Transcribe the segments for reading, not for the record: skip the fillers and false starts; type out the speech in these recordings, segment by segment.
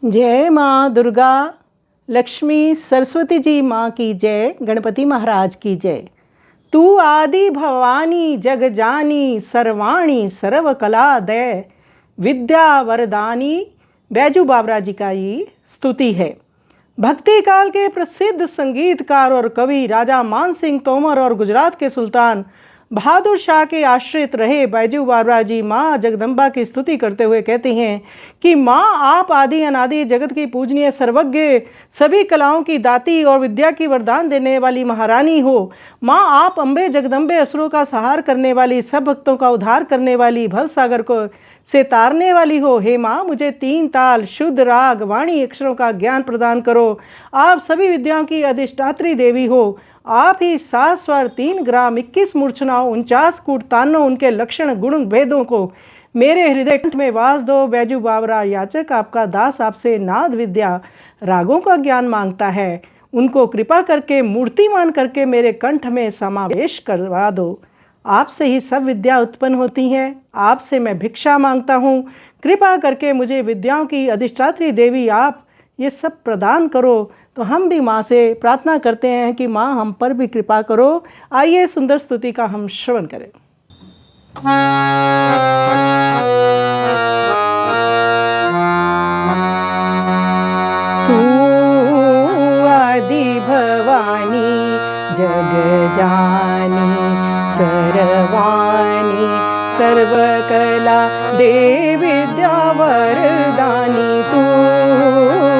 जय माँ दुर्गा, लक्ष्मी सरस्वती जी माँ की जय, गणपति महाराज की जय। तू आदि भवानी जग जानी, सर्वाणी सर्व कला दय, विद्या वरदानी। बैजू बाबरा जी का ये स्तुति है। भक्ति काल के प्रसिद्ध संगीतकार और कवि राजा मान सिंह तोमर और गुजरात के सुल्तान बहादुर शाह के आश्रित रहे बैजू बाबरा जी माँ जगदम्बा की स्तुति करते हुए कहते हैं कि माँ आप आदि अनादि जगत की पूजनीय सर्वज्ञ, सभी कलाओं की दाती और विद्या की वरदान देने वाली महारानी हो। माँ आप अम्बे जगदम्बे, असुरों का संहार करने वाली, सब भक्तों का उद्धार करने वाली, भव सागर को से तारने वाली हो। हे माँ मुझे 3 ताल, शुद्ध राग, वाणी अक्षरों का ज्ञान प्रदान करो। आप सभी विद्याओं की अधिष्ठात्री देवी हो। आप ही 7 स्वर, 3 ग्राम, 21 मूर्छनाओं, 49 कूट तानों, उनके लक्षण गुण भेदों को मेरे हृदय कंठ में वास दो। बैजू बाबरा याचक आपका दास आपसे नाद विद्या रागों का ज्ञान मांगता है। उनको कृपा करके मूर्तिमान करके मेरे कंठ में समावेश करवा दो। आपसे ही सब विद्या उत्पन्न होती हैं। आपसे मैं भिक्षा मांगता हूँ। कृपा करके मुझे विद्याओं की अधिष्ठात्री देवी आप ये सब प्रदान करो। तो हम भी माँ से प्रार्थना करते हैं कि माँ हम पर भी कृपा करो। आइए सुंदर स्तुति का हम श्रवण करें। तू आदि भवानी जग जानी, सर्वाणी सर्वकला दे विद्या वरदानी। तू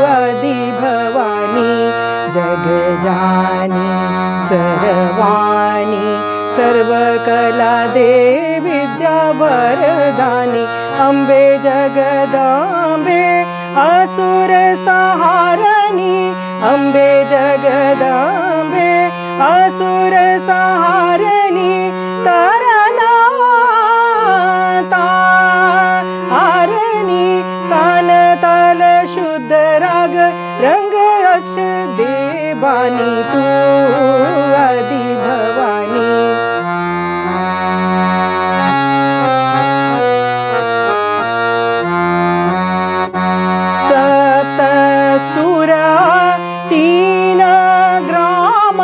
आदि भवानी जग जानी, सर्वाणी सर्वकला दे विद्या वरदानी। अम्बे जगदम्बे असुर संहारणी, अम्बे जगदम्बे असुर संहारणी। तारना तारणी, तान ताल शुद्ध राग रंग अक्षर देवानी। तू आदि भवानी सप्त सुर 3 ग्राम,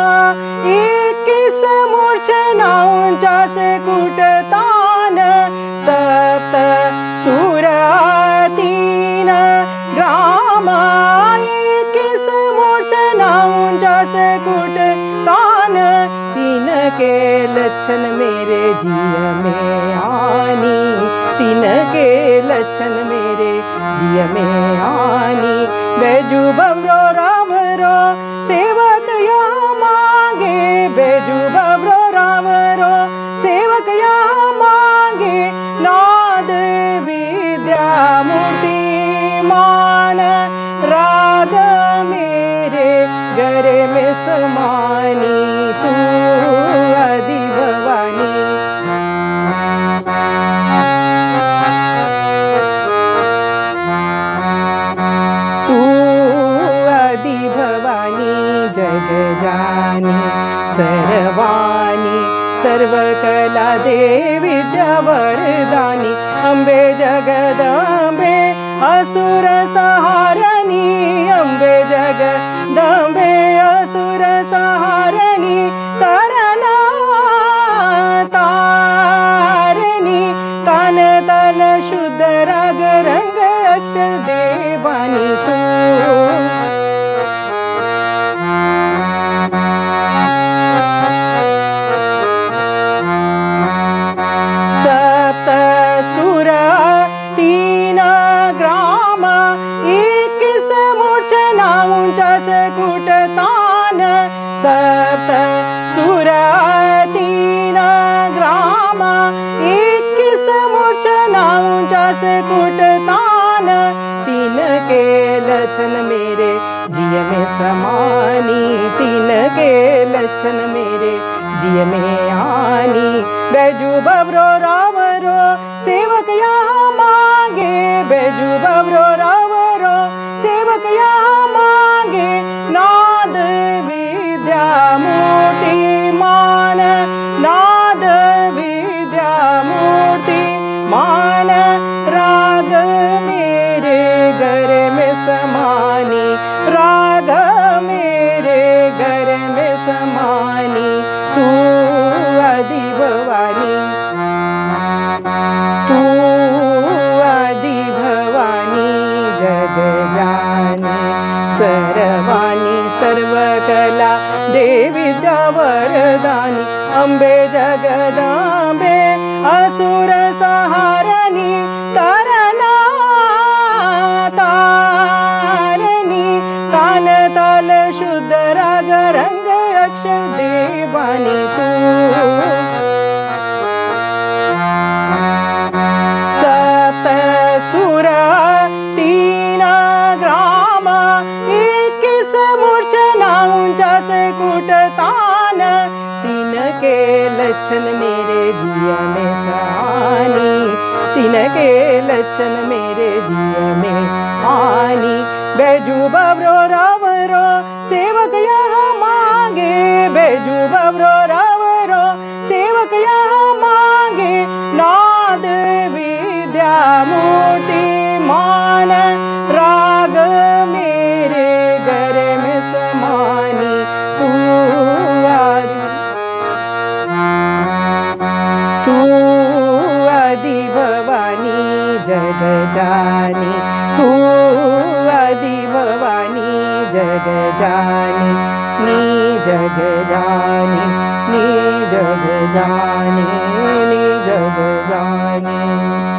21 मूर्छना, 49 कूट तान। सप्त सुर 3 ग्राम, 21 मूर्छना, 49 कूट तान। 3 के लक्षण मेरे जिय में आनी, 3 के लक्षण मेरे जिय में आनी। बैजू बबरो राम रो सेवक या मांगे, बैजू बबरो राम रो सेवक या मांगे। नाद विद्या मूर्ति मान, राग मेरे गरे में समानी। तू आदि भवानी जग जानी, सर्वाणी सर्वकला दे विद्या वरदानी। अम्बे जगदम्बे असुर संहारणी, अम्बे जगदम्बे असुर संहारणी। तारना तारणी, तान तल शुद्ध राग रंग अक्षर देवानी। तू सुर 3 ग्राम, 21 मूर्छना, 49 कूट तान। सप्त सुर 3 ग्राम, 21 मूर्छना, 49 कूट तान। 3 के लक्षण मेरे जिय में समानी, 3 के लक्षण मेरे जिय में आनी। बैजू बबरो राम रो सेवक यहाँ मांगे, बैजू बबरो राम रो सेवक यहाँ मांगे। नाद विद्या मूर्ति मान, नाद विद्या मूर्ति मान। राग मेरे घर में सम जग जानी सर्वाणी सर्वकला देवी वरदानी अंबे जगदांबे असुर संहारणी तारणा तारणी कान ताल शुद्ध राग रंग अक्षर देवानी तू सप्त सुर तीन ग्राम 21 मूर्छना 49 कुटतान तीन के लक्षण मेरे जिया में सानी तीन के लक्षण मेरे जिया में आनी बैजू बबरो रावरो सेवक यहाँ मांगे बैजू बबरो रावरो सेवक यहाँ मांगे नाद विद्या मूर्ति मान राग मेरे घर में समानी तू आदि भवानी जग जानी तू आदि भवानी जग जानी नी जग जानी नी जग जानी नी जग जानी।